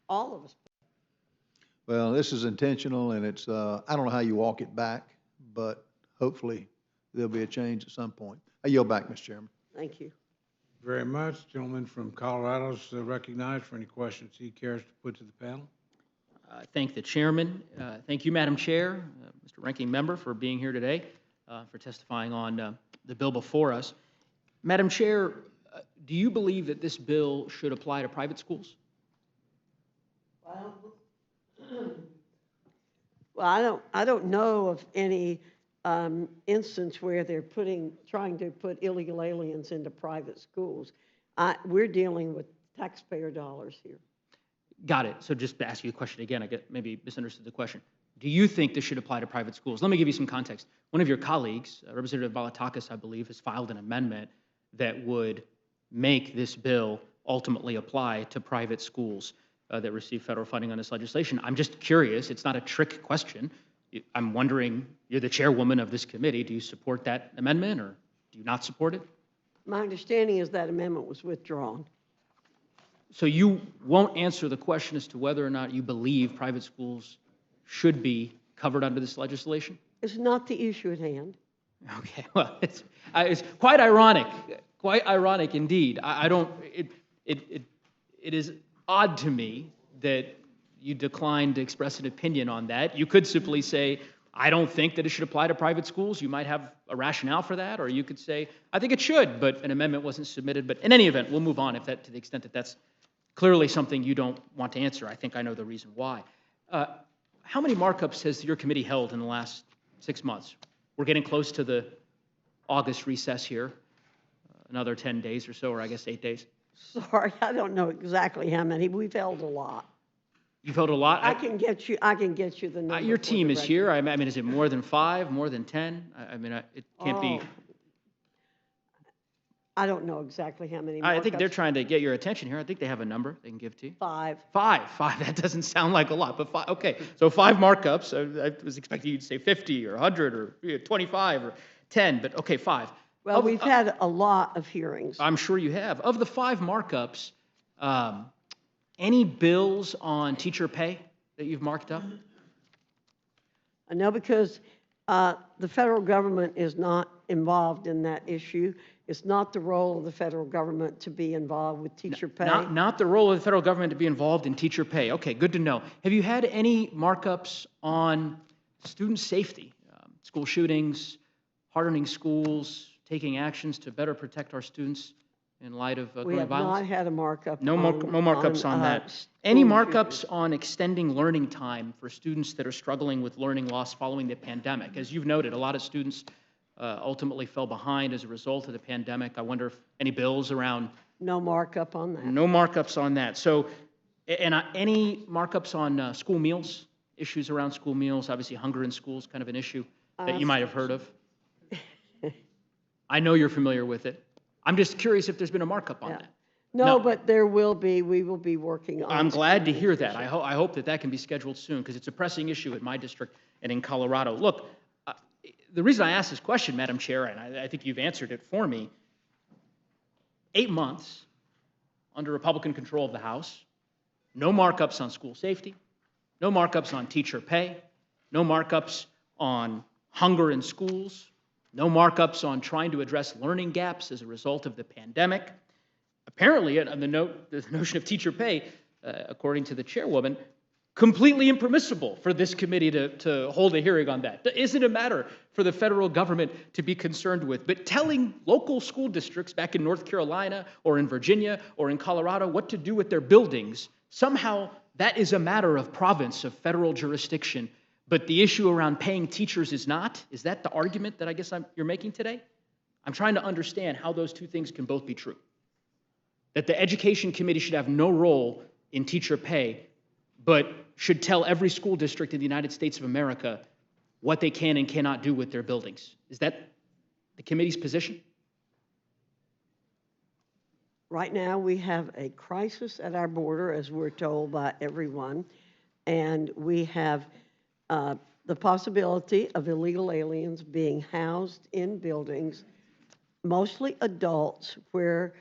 all of us pay. Well, this is intentional, and it's, I don't know how you walk it back, but hopefully there'll be a change at some point. I yield back, Mr. Chairman. Thank you. Very much. Gentleman from Colorado is recognized for any questions he cares to put to the panel. Thank the chairman. Thank you, Madam Chair, Mr. Ranking Member, for being here today, for testifying on the bill before us. Madam Chair, do you believe that this bill should apply to private schools? Well, I don't know of any instance where they're trying to put illegal aliens into private schools. We're dealing with taxpayer dollars here. Got it. So just to ask you a question again, I get maybe misunderstood the question. Do you think this should apply to private schools? Let me give you some context. One of your colleagues, Representative Balatakis, I believe, has filed an amendment that would make this bill ultimately apply to private schools that receive federal funding on this legislation. I'm just curious. It's not a trick question. I'm wondering, you're the chairwoman of this committee. Do you support that amendment, or do you not support it? My understanding is that amendment was withdrawn. So you won't answer the question as to whether or not you believe private schools should be covered under this legislation? It's not the issue at hand. Okay, well, it's quite ironic indeed. It is odd to me that you declined to express an opinion on that. You could simply say, I don't think that it should apply to private schools. You might have a rationale for that, or you could say, I think it should, but an amendment wasn't submitted. But in any event, we'll move on to the extent that that's clearly something you don't want to answer. I think I know the reason why. How many markups has your committee held in the last 6 months? We're getting close to the August recess here, another 10 days or so, or I guess 8 days. Sorry, I don't know exactly how many. We've held a lot. You've held a lot? I can get you the number. Your for team the is record. here. I mean, is it more than 5, more than 10? It can't be. Oh. I don't know exactly how many. I think they're markups. trying to get your attention here. I think they have a number they can give to you. 5. 5. That doesn't sound like a lot, but 5. Okay, so 5 markups. I was expecting you to say 50 or 100 or 25 or 10, but okay, 5. Well, we've had a lot of hearings. I'm sure you have. Of the 5 markups, any bills on teacher pay that you've marked up? I know because the federal government is not involved in that issue. It's not the role of the federal government to be involved with teacher pay. Not the role of the federal government to be involved in teacher pay. Okay, good to know. Have you had any markups on student safety, school shootings, hardening schools, taking actions to better protect our students in light of We growing have violence? not had a markup. No markups on that. school Any markups shootings. on extending learning time for students that are struggling with learning loss following the pandemic? As you've noted, a lot of students ultimately fell behind as a result of the pandemic. I wonder if any bills around. No markup on that. No markups on that. So, and any markups on school meals, issues around school meals? Obviously, hunger in schools, kind of an issue that you might have heard of. I know you're familiar with it. I'm just curious if there's been a markup on Yeah. that. No, No. but there will be. We will be working on. I'm glad to hear that. school I hope that can be scheduled soon, because it's a pressing issue in my district and in Colorado. Look, the reason I asked this question, Madam Chair, and I think you've answered it for me, 8 months under Republican control of the House, no markups on school safety, no markups on teacher pay, no markups on hunger in schools, no markups on trying to address learning gaps as a result of the pandemic. Apparently, on the notion of teacher pay, according to the chairwoman, completely impermissible for this committee to hold a hearing on that. That isn't a matter for the federal government to be concerned with. But telling local school districts back in North Carolina or in Virginia or in Colorado what to do with their buildings, somehow that is a matter of province, of federal jurisdiction. But the issue around paying teachers is not? Is that the argument that I guess you're making today? I'm trying to understand how those two things can both be true. That the Education Committee should have no role in teacher pay, but should tell every school district in the United States of America what they can and cannot do with their buildings. Is that the committee's position? Right now, we have a crisis at our border, as we're told by everyone, and we have the possibility of illegal aliens being housed in buildings, mostly adults, where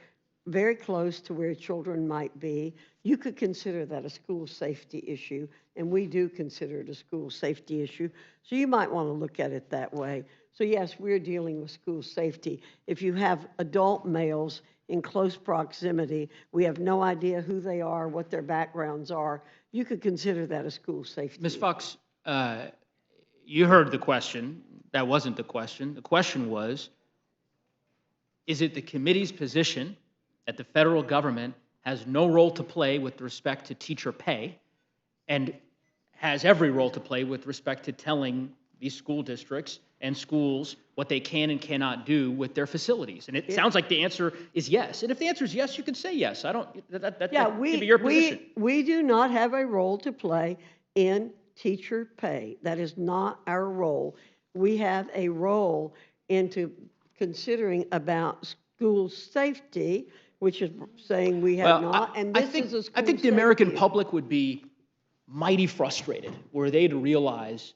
very close to where children might be. You could consider that a school safety issue, and we do consider it a school safety issue. So you might want to look at it that way. So yes, we're dealing with school safety. If you have adult males in close proximity, we have no idea who they are, what their backgrounds are, you could consider that a school safety. Ms. Fox, you heard the question. That wasn't the question. The question was, is it the committee's position that the federal government has no role to play with respect to teacher pay and has every role to play with respect to telling these school districts and schools what they can and cannot do with their facilities? And it sounds like the answer is yes. And if the answer is yes, you can say yes. I don't, that could be your position. We do not have a role to play in teacher pay. That is not our role. We have a role into considering about school safety, which is saying we have not, and this is a school I think the American public would be mighty frustrated were they to realize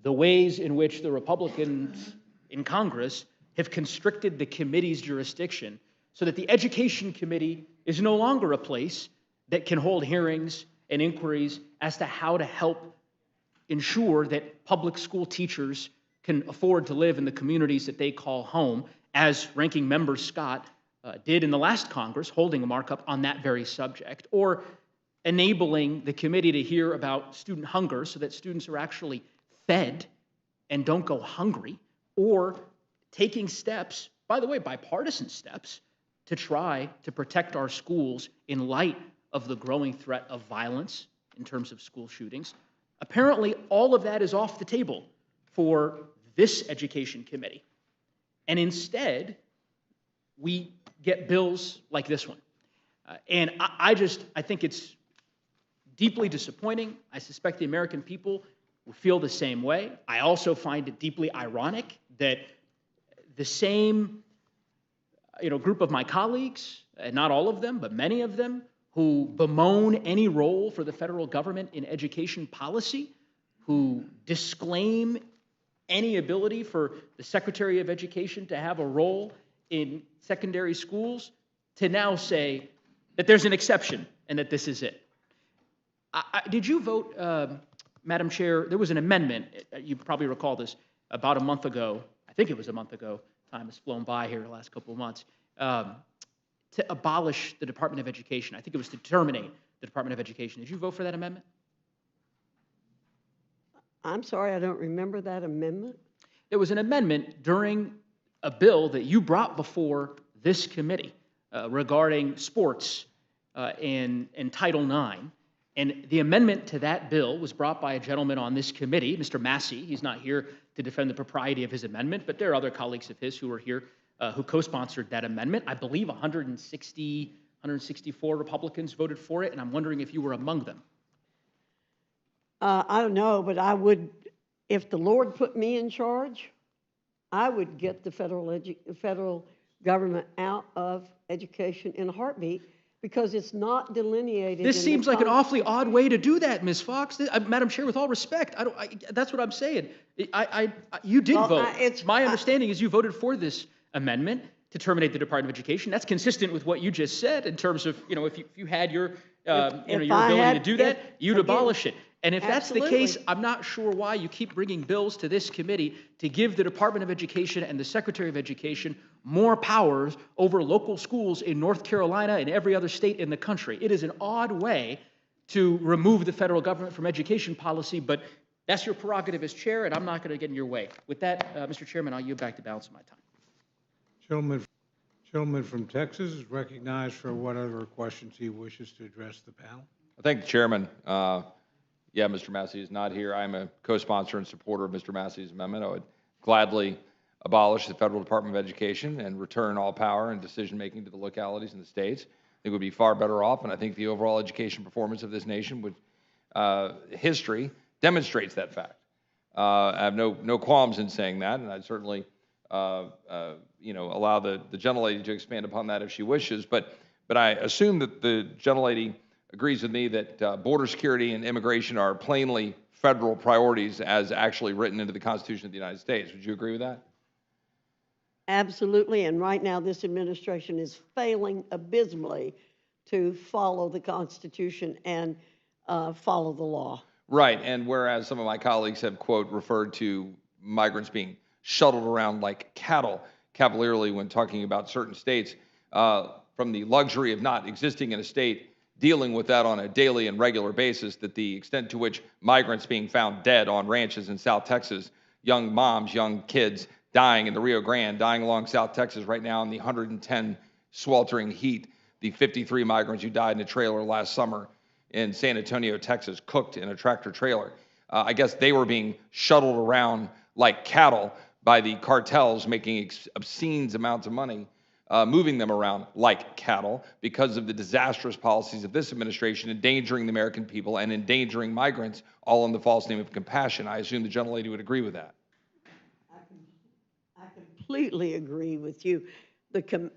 the ways in which the Republicans in Congress have constricted the committee's jurisdiction so that the Education Committee is no longer a place that can hold hearings and inquiries as to how to help ensure that public school teachers can afford to live in the communities that they call home, as Ranking Member Scott did in the last Congress, holding a markup on that very subject, or enabling the committee to hear about student hunger so that students are actually fed and don't go hungry, or taking steps, by the way, bipartisan steps, to try to protect our schools in light of the growing threat of violence in terms of school shootings. Apparently, all of that is off the table for this Education Committee. And instead, we get bills like this one. And I think it's deeply disappointing. I suspect the American people will feel the same way. I also find it deeply ironic that the same group of my colleagues, and not all of them, but many of them, who bemoan any role for the federal government in education policy, who disclaim any ability for the Secretary of Education to have a role in secondary schools, to now say that there's an exception and that this is it. Did you vote, Madam Chair? There was an amendment, you probably recall this, about a month ago. I think it was a month ago. Time has flown by here the last couple of months. To abolish the Department of Education. I think it was to terminate the Department of Education. Did you vote for that amendment? I'm sorry, I don't remember that amendment. There was an amendment during a bill that you brought before this committee regarding sports and Title IX. And the amendment to that bill was brought by a gentleman on this committee, Mr. Massey. He's not here to defend the propriety of his amendment, but there are other colleagues of his who are here who co-sponsored that amendment. I believe 164 Republicans voted for it, and I'm wondering if you were among them. I don't know, but I would, if the Lord put me in charge, I would get the federal government out of education in a heartbeat, because it's not delineated. This seems like an awfully odd way to do that, Ms. Fox. Madam Chair, with all respect, that's what I'm saying. You did vote. My understanding is you voted for this amendment to terminate the Department of Education. That's consistent with what you just said in terms of, if you had your ability to do that, you'd abolish it. And if that's the case, I'm not sure why you keep bringing bills to this committee to give the Department of Education and the Secretary of Education more powers over local schools in North Carolina and every other state in the country. It is an odd way to remove the federal government from education policy, but that's your prerogative as chair, and I'm not going to get in your way. With that, Mr. Chairman, I'll yield back the balance of my time. Gentleman from Texas is recognized for whatever questions he wishes to address the panel. I thank the chairman. Yeah, Mr. Massey is not here. I'm a co-sponsor and supporter of Mr. Massey's amendment. I would gladly abolish the Federal Department of Education and return all power and decision-making to the localities and the states. I think we'd be far better off, and I think the overall education performance of this nation would history demonstrates that fact. I have no qualms in saying that, and I'd certainly allow the gentlelady to expand upon that if she wishes. But I assume that the gentlelady agrees with me that border security and immigration are plainly federal priorities as actually written into the Constitution of the United States. Would you agree with that? Absolutely, and right now this administration is failing abysmally to follow the Constitution and follow the law. Right, and whereas some of my colleagues have, quote, referred to migrants being shuttled around like cattle cavalierly when talking about certain states, from the luxury of not existing in a state, dealing with that on a daily and regular basis, that the extent to which migrants being found dead on ranches in South Texas, young moms, young kids dying in the Rio Grande, dying along South Texas right now in the 110 sweltering heat, the 53 migrants who died in a trailer last summer in San Antonio, Texas, cooked in a tractor trailer. I guess they were being shuttled around like cattle by the cartels, making obscene amounts of money, moving them around like cattle because of the disastrous policies of this administration, endangering the American people and endangering migrants, all in the false name of compassion. I assume the gentlelady would agree with that. I completely agree with you.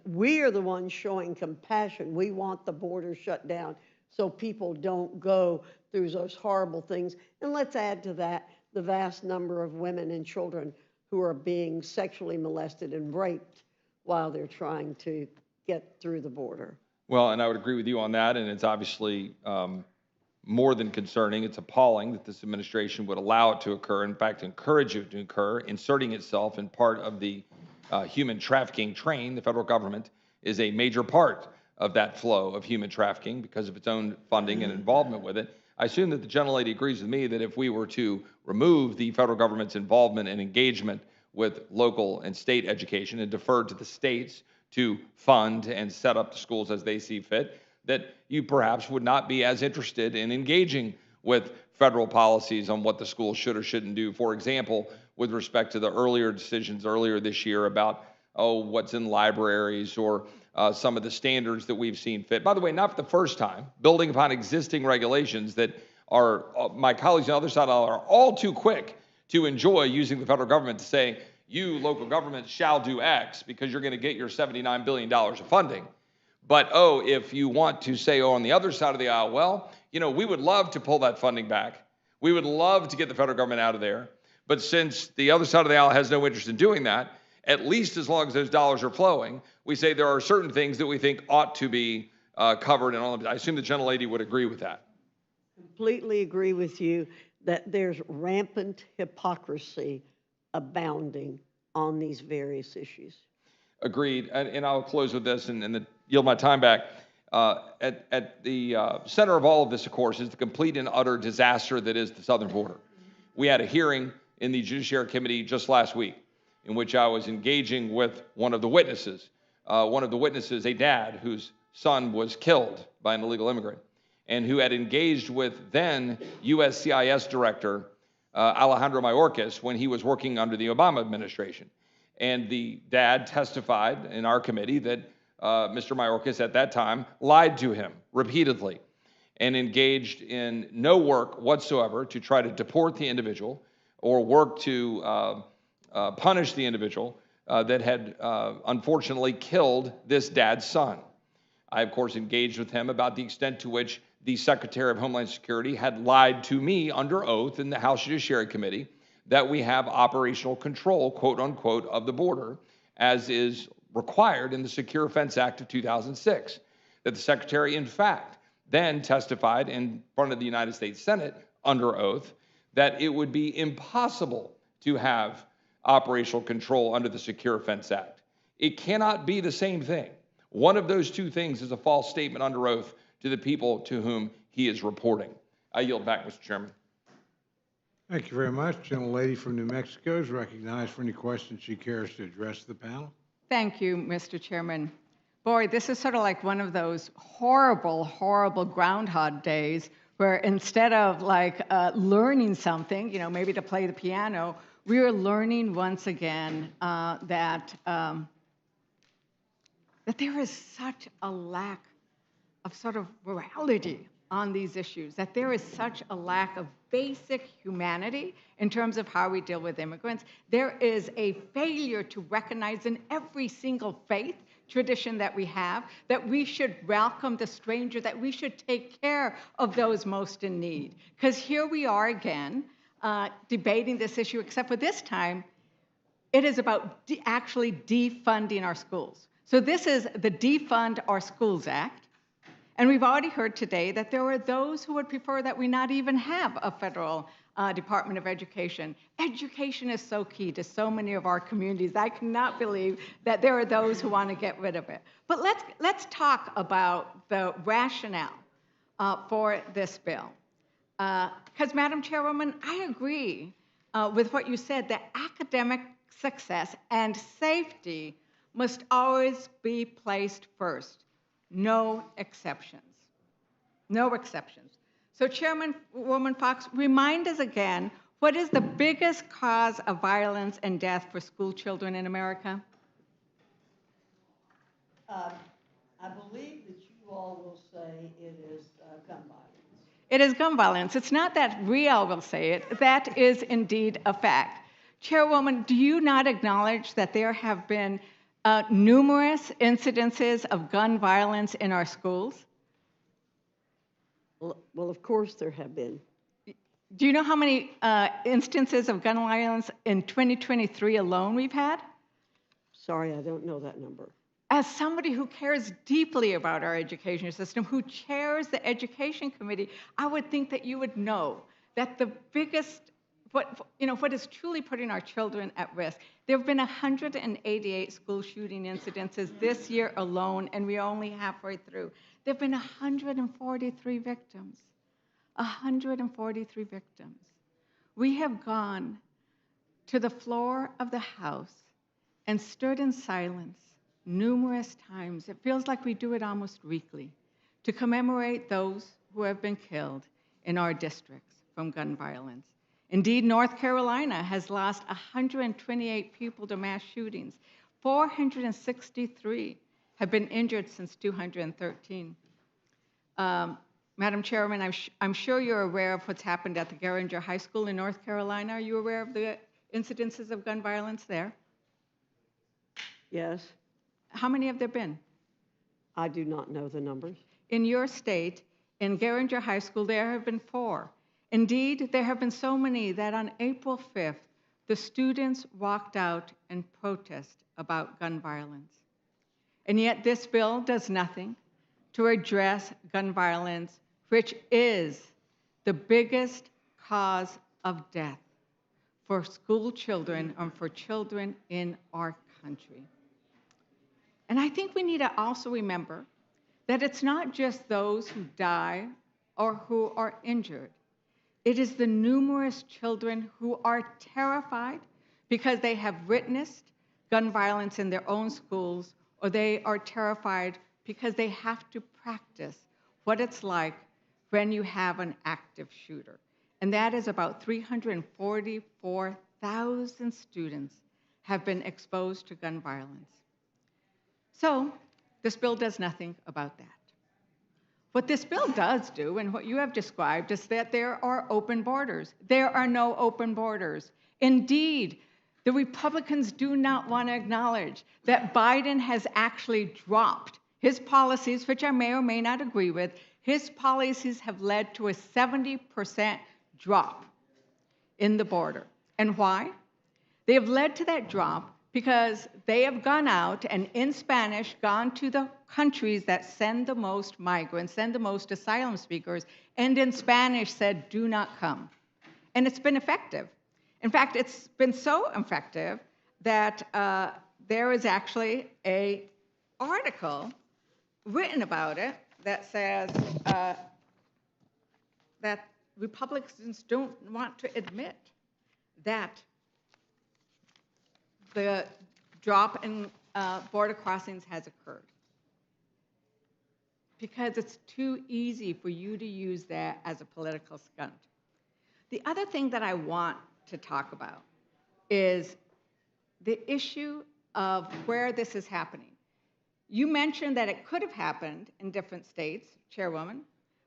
We are the ones showing compassion. We want the border shut down so people don't go through those horrible things. And let's add to that the vast number of women and children who are being sexually molested and raped while they're trying to get through the border. Well, and I would agree with you on that, and it's obviously more than concerning. It's appalling that this administration would allow it to occur, in fact, encourage it to occur, inserting itself in part of the human trafficking train. The federal government is a major part of that flow of human trafficking because of its own funding and involvement with it. I assume that the gentlelady agrees with me that if we were to remove the federal government's involvement and engagement with local and state education and defer to the states to fund and set up the schools as they see fit, that you perhaps would not be as interested in engaging with federal policies on what the schools should or shouldn't do. For example, with respect to the earlier decisions earlier this year about, what's in libraries or some of the standards that we've seen fit. By the way, not for the first time, building upon existing regulations that are, my colleagues on the other side are all too quick to enjoy using the federal government to say, you local governments shall do X because you're going to get your $79 billion of funding. But, if you want to say, on the other side of the aisle, well, we would love to pull that funding back. We would love to get the federal government out of there. But since the other side of the aisle has no interest in doing that, at least as long as those dollars are flowing, we say there are certain things that we think ought to be covered. And I assume the gentlelady would agree with that. Completely agree with you that there's rampant hypocrisy abounding on these various issues. Agreed. And I'll close with this and yield my time back. At the center of all of this, of course, is the complete and utter disaster that is the southern border. We had a hearing in the Judiciary Committee just last week in which I was engaging with one of the witnesses. A dad whose son was killed by an illegal immigrant and who had engaged with then USCIS Director Alejandro Mayorkas when he was working under the Obama administration. And the dad testified in our committee that Mr. Mayorkas at that time lied to him repeatedly and engaged in no work whatsoever to try to deport the individual or work to punish the individual that had unfortunately killed this dad's son. I, of course, engaged with him about the extent to which the Secretary of Homeland Security had lied to me under oath in the House Judiciary Committee that we have operational control, quote unquote, of the border, as is required in the Secure Fence Act of 2006. That the Secretary, in fact, then testified in front of the United States Senate under oath that it would be impossible to have operational control under the Secure Fence Act. It cannot be the same thing. One of those two things is a false statement under oath to the people to whom he is reporting. I yield back, Mr. Chairman. Thank you very much. Gentlelady from New Mexico is recognized for any questions she cares to address the panel. Thank you, Mr. Chairman. Boy, this is sort of like one of those horrible, horrible Groundhog Days where instead of learning something, maybe to play the piano, we are learning once again that there is such a lack of sort of morality on these issues, that there is such a lack of basic humanity in terms of how we deal with immigrants. There is a failure to recognize in every single faith tradition that we have that we should welcome the stranger, that we should take care of those most in need. Because here we are again debating this issue, except for this time, it is about actually defunding our schools. So this is the Defund Our Schools Act. And we've already heard today that there are those who would prefer that we not even have a federal Department of Education. Education is so key to so many of our communities. I cannot believe that there are those who want to get rid of it. But let's talk about the rationale for this bill. Because, Madam Chairwoman, I agree with what you said, that academic success and safety must always be placed first. No exceptions. No exceptions. So, Chairwoman Fox, remind us again, what is the biggest cause of violence and death for school children in America? I believe that you all will say it is gun violence. It is gun violence. It's not that we all will say it. That is indeed a fact. Chairwoman, do you not acknowledge that there have been numerous incidences of gun violence in our schools? Well, of course there have been. Do you know how many instances of gun violence in 2023 alone we've had? Sorry, I don't know that number. As somebody who cares deeply about our education system, who chairs the Education Committee, I would think that you would know that the biggest, what is truly putting our children at risk, there have been 188 school shooting incidences this year alone, and we're only halfway through. There have been 143 victims. 143 victims. We have gone to the floor of the House and stood in silence numerous times. It feels like we do it almost weekly to commemorate those who have been killed in our districts from gun violence. Indeed, North Carolina has lost 128 people to mass shootings. 463 have been injured since 2013. Madam Chairman, I'm sure you're aware of what's happened at the Garinger High School in North Carolina. Are you aware of the incidences of gun violence there? Yes, How many have there been? I do not know the numbers. In your state, in Garinger High School, there have been 4. Indeed, there have been so many that on April 5th, the students walked out and protested about gun violence. And yet this bill does nothing to address gun violence, which is the biggest cause of death for school children and for children in our country. And I think we need to also remember that it's not just those who die or who are injured. It is the numerous children who are terrified because they have witnessed gun violence in their own schools, or they are terrified because they have to practice what it's like when you have an active shooter. And that is about 344,000 students have been exposed to gun violence. So this bill does nothing about that. What this bill does do, and what you have described, is that there are open borders. There are no open borders. Indeed, the Republicans do not want to acknowledge that Biden has actually dropped his policies, which I may or may not agree with. His policies have led to a 70% drop in the border. And why? They have led to that drop because they have gone out and in Spanish gone to the countries that send the most migrants, send the most asylum seekers, and in Spanish said, do not come. And it's been effective. In fact, it's been so effective that there is actually an article written about it that says that Republicans don't want to admit that the drop in border crossings has occurred, because it's too easy for you to use that as a political stunt. The other thing that I want to talk about is the issue of where this is happening. You mentioned that it could have happened in different states, Chairwoman,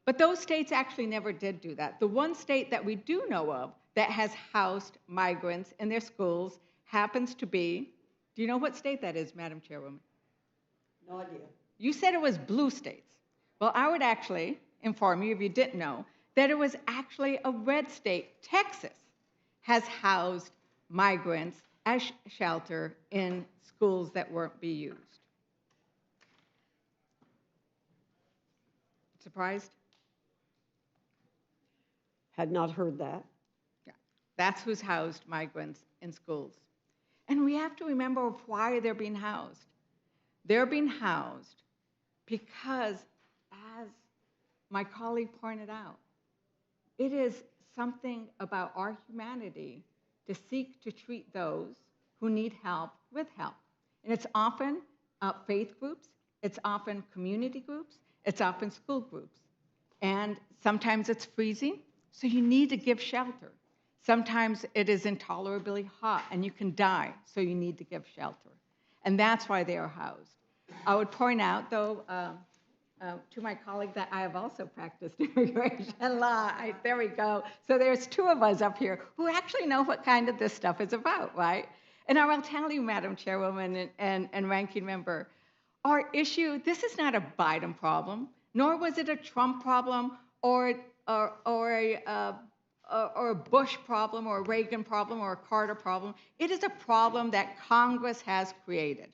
But those states actually never did do that. The one state that we do know of that has housed migrants in their schools happens to be, do you know what state that is, Madam Chairwoman? No idea. You said it was blue states. Well, I would actually inform you, if you didn't know, that it was actually a red state. Texas has housed migrants as shelter in schools that weren't being used. Surprised? Had not heard that. Yeah. That's who's housed migrants in schools. And we have to remember why they're being housed. They're being housed because, as my colleague pointed out, it is something about our humanity to seek to treat those who need help with help. And it's often faith groups, it's often community groups, it's often school groups. And sometimes it's freezing, so you need to give shelter. Sometimes it is intolerably hot and you can die, so you need to give shelter. And that's why they are housed. I would point out, though, to my colleague that I have also practiced immigration law. There we go. So there's two of us up here who actually know what kind of this stuff is about, right? And I will tell you, Madam Chairwoman and Ranking Member, our issue, this is not a Biden problem, nor was it a Trump problem or a Bush problem or a Reagan problem or a Carter problem. It is a problem that Congress has created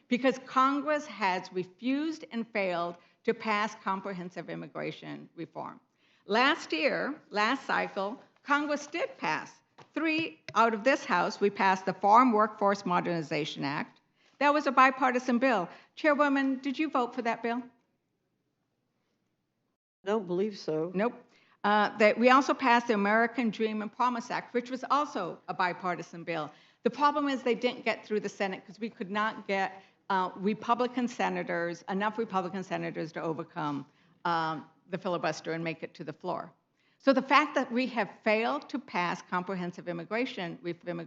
because Congress has refused and failed to pass comprehensive immigration reform. Last year, last cycle, Congress did pass 3 out of this House. We passed the Farm Workforce Modernization Act. That was a bipartisan bill. Chairwoman, did you vote for that bill? I don't believe so. Nope. That we also passed the American Dream and Promise Act, which was also a bipartisan bill. The problem is they didn't get through the Senate because we could not get enough Republican senators to overcome the filibuster and make it to the floor. So the fact that we have failed to pass comprehensive immigration reform